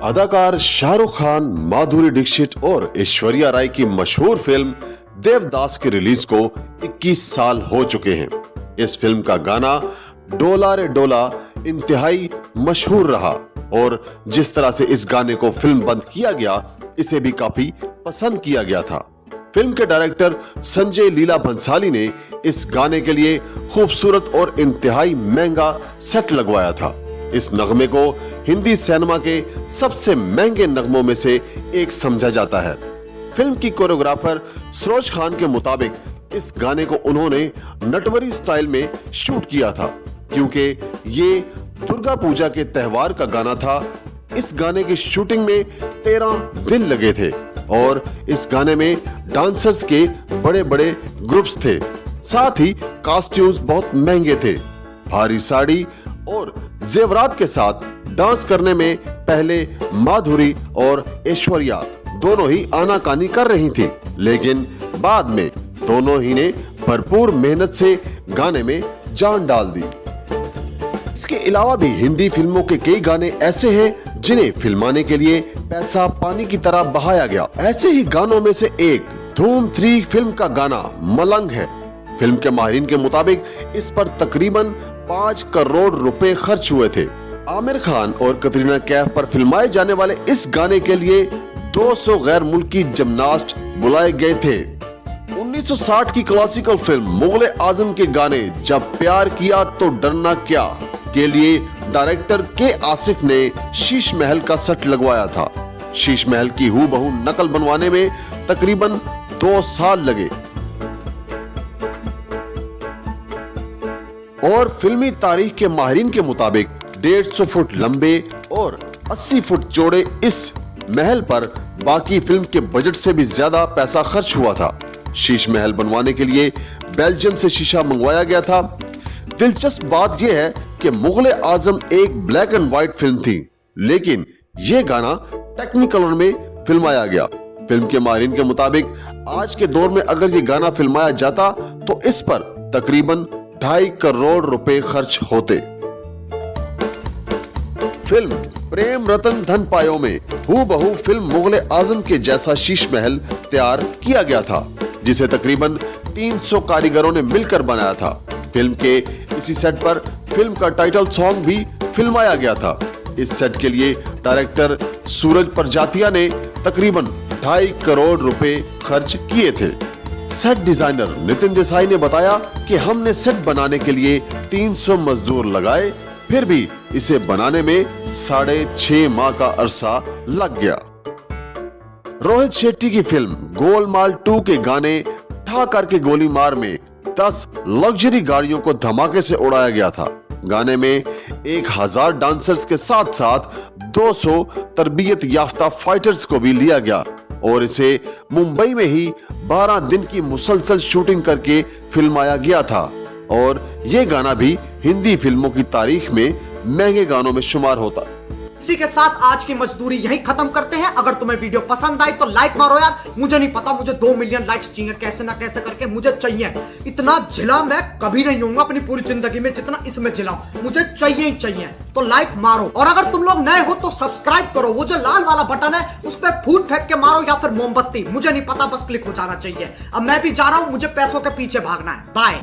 अदाकार शाहरुख खान, माधुरी दीक्षित और ऐश्वर्या राय की मशहूर फिल्म देवदास की रिलीज को 21 साल हो चुके हैं। इस फिल्म का गाना डोला रे डोला इंतहाई मशहूर रहा और जिस तरह से इस गाने को फिल्म बंद किया गया, इसे भी काफी पसंद किया गया था। फिल्म के डायरेक्टर संजय लीला भंसाली ने इस गाने के लिए खूबसूरत और इंतहाई महंगा सेट लगवाया था। इस नगमे को हिंदी सिनेमा के सबसे महंगे नगमों में से एक समझा जाता है। फिल्म की कोरियोग्राफर सरोज खान के मुताबिक इस गाने को उन्होंने नटवरी स्टाइल में शूट किया था, क्योंकि ये दुर्गा पूजा के त्योहार का गाना था। इस गाने की शूटिंग में 13 दिन लगे थे और इस गाने में डांसर्स के बड़े बड़े ग्रुप्स थे। साथ ही कॉस्ट्यूम्स बहुत महंगे थे। भारी साड़ी और जेवरात के साथ डांस करने में पहले माधुरी और ऐश्वर्या दोनों ही आनाकानी कर रही थी, लेकिन बाद में दोनों ही ने भरपूर मेहनत से गाने में जान डाल दी। इसके अलावा भी हिंदी फिल्मों के कई गाने ऐसे हैं जिन्हें फिल्माने के लिए पैसा पानी की तरह बहाया गया। ऐसे ही गानों में से एक धूम 3 फिल्म का गाना मलंग है। फिल्म के माहिरीन के मुताबिक इस पर तकरीबन 5 करोड़ रुपए खर्च हुए थे। आमिर खान और कतरीना कैफ पर फिल्माए जाने वाले इस गाने के लिए 200 गैर मुल्की जिम्नास्ट बुलाए गए थे। 1960 की क्लासिकल फिल्म मुगले आजम के गाने जब प्यार किया तो डरना क्या के लिए डायरेक्टर के आसिफ ने शीश महल का सेट लगवाया था। शीश महल की हूबहू नकल बनवाने में तकरीबन 2 साल लगे और फिल्मी तारीख के माहिरीन के मुताबिक 150 फुट लंबे और 80 फुट चौड़े इस महल पर बाकी फिल्म के बजट से भी ज्यादा पैसा खर्च हुआ था। शीश महल बनवाने के लिए बेल्जियम से शीशा मंगवाया गया था। दिलचस्प बात यह है कि मुगले आजम एक ब्लैक एंड व्हाइट फिल्म थी, लेकिन यह गाना टेक्निकलर में फिल्माया गया। फिल्म के माहिरीन के मुताबिक आज के दौर में अगर ये गाना फिल्माया जाता तो इस पर तकरीबन 2.5 करोड़ रुपए खर्च होते। फिल्म प्रेम रतन धन पायो में हूबहू फिल्म मुगले आजम के जैसा शीश महल तैयार किया गया था, जिसे तकरीबन 300 कारीगरों ने मिलकर बनाया था। फिल्म के इसी सेट पर फिल्म का टाइटल सॉन्ग भी फिल्माया गया था। इस सेट के लिए डायरेक्टर सूरज प्रजातिया ने तकरीबन 2.5 करोड़ रुपए खर्च किए थे। सेट डिजाइनर नितिन देसाई ने बताया कि हमने सेट बनाने के लिए 300 मजदूर लगाए, फिर भी इसे बनाने में 6.5 माह का अरसा लग गया। रोहित शेट्टी की फिल्म गोलमाल 2 के गाने ठा करके गोली मार में 10 लग्जरी गाड़ियों को धमाके से उड़ाया गया था। गाने में 1000 डांसर्स के साथ साथ 200 तरबियत याफ्ता फाइटर्स को भी लिया गया और इसे मुंबई में ही 12 दिन की मुसलसल शूटिंग करके फिल्माया गया था और ये गाना भी हिंदी फिल्मों की तारीख में महंगे गानों में शुमार होता। इसी के साथ आज की मजदूरी यहीं खत्म करते हैं। अगर तुम्हें वीडियो पसंद आई तो लाइक मारो यार। मुझे नहीं पता, मुझे 2 मिलियन लाइक्स चाहिए, कैसे ना कैसे करके मुझे चाहिए। इतना झिला मैं कभी नहीं हूँ अपनी पूरी जिंदगी में जितना इसमें झिला हूं। मुझे चाहिए ही चाहिए, तो लाइक मारो। और अगर तुम लोग नए हो तो सब्सक्राइब करो। वो जो लाल वाला बटन है उस पर फूट फेंक के मारो या फिर मोमबत्ती, मुझे नहीं पता, बस क्लिक हो जाना चाहिए। अब मैं भी जा रहा हूं, मुझे पैसों के पीछे भागना है। बाय।